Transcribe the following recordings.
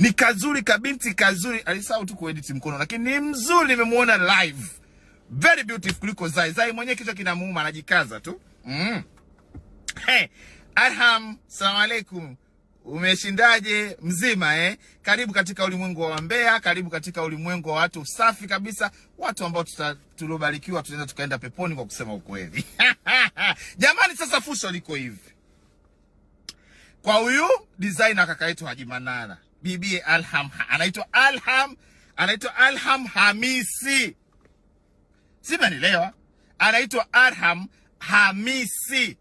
Ni kazuri kabinti kazuri. Alisahau tu kuedit mkono, lakini ni mzuri, nimemuona live. Very beautiful kuliko Zai. Zai mwenyewe kichwa kinamuuma, anajikaza tu. Hey, Alham, salamu alaikum. Umeshindaje? Mzima Karibu katika ulimwengu wa Mbeya, karibu katika ulimwengu wa watu safi kabisa, watu ambao tulobarikiwa tunaweza tukaenda peponi kwa kusema ukweli. Jamani, sasa fusho liko hivi. Kwa huyu designer kaka yetu Haji Manara, bibi Alham, anaitwa Alham Hamisi. Simenielewa? Anaitwa Alham Hamisi.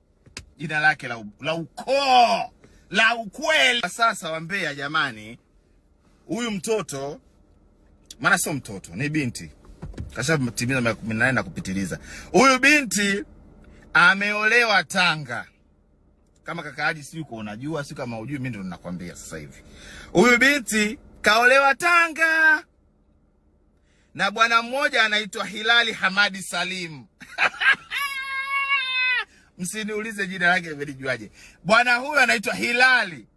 Jina lake la ukoo, la ukweli. Sasa wa Mbeya jamani, huyu mtoto, maana sio mtoto, ni binti. Kashatimiza miaka 18 na kupitiliza. Huyu binti ameolewa Tanga. Kama kaka Haji si uko unajua, si kama hujui, mimi ndo ninakwambia sasa hivi. Huyu binti kaolewa Tanga na bwana mmoja anaitwa Hilali Hamadi Salim. Msiniulize jina lake nimelijuaje. Bwana huyu anaitwa Hilali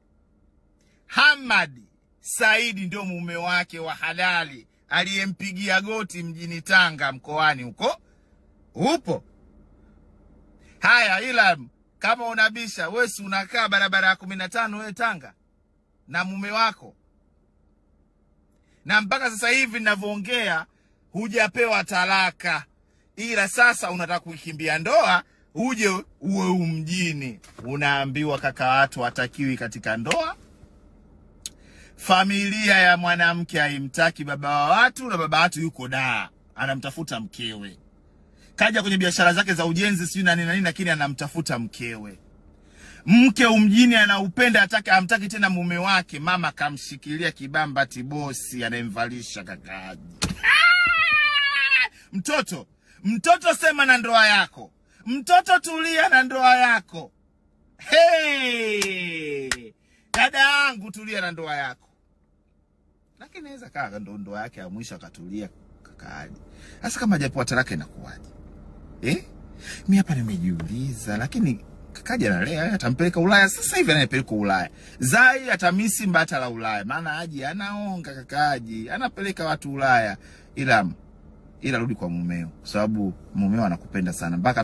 Hamadi Saidi, ndio mume wake wa halali aliyempigia goti mjini Tanga mkoani huko. Upo? Haya, ila kama unabisha, wewe si unakaa barabara ya 15 wewe Tanga na mume wako, na mpaka sasa hivi ninavyoongea hujapewa talaka, ila sasa unataka kukimbia ndoa uje uwe mjini. Unaambiwa kaka, watu hatakiwi katika ndoa. Familia ya mwanamke haimtaki baba wa watu, na baba watu yuko daa, anamtafuta mkewe. Kaja kwenye biashara zake za ujenzi sijui na nini, lakini anamtafuta mkewe. Mke umjini anaupenda, amtaki tena mume wake. Mama kamshikilia kibamba tibosi, anayemvalisha kaka Haji. Mtoto sema na ndoa yako. Mtoto tulia na ndoa yako. Hey! Dada yangu tulia na ndoa yako. Lakini naweza kaa ndoa yake ya mwisho akatulia kaka Haji. Sasa kama hajapewa talaka inakuwaje? Mimi hapa nimejiuliza, lakini kaka Haji analea, atampeleka Ulaya sasa hivi, anayepeleka Ulaya. Zai atamisi mbata la Ulaya. Maana Haji anaonga kaka Haji, anapeleka watu Ulaya. Ila rudi kwa mumeo, kwa sababu mumeo anakupenda sana mpaka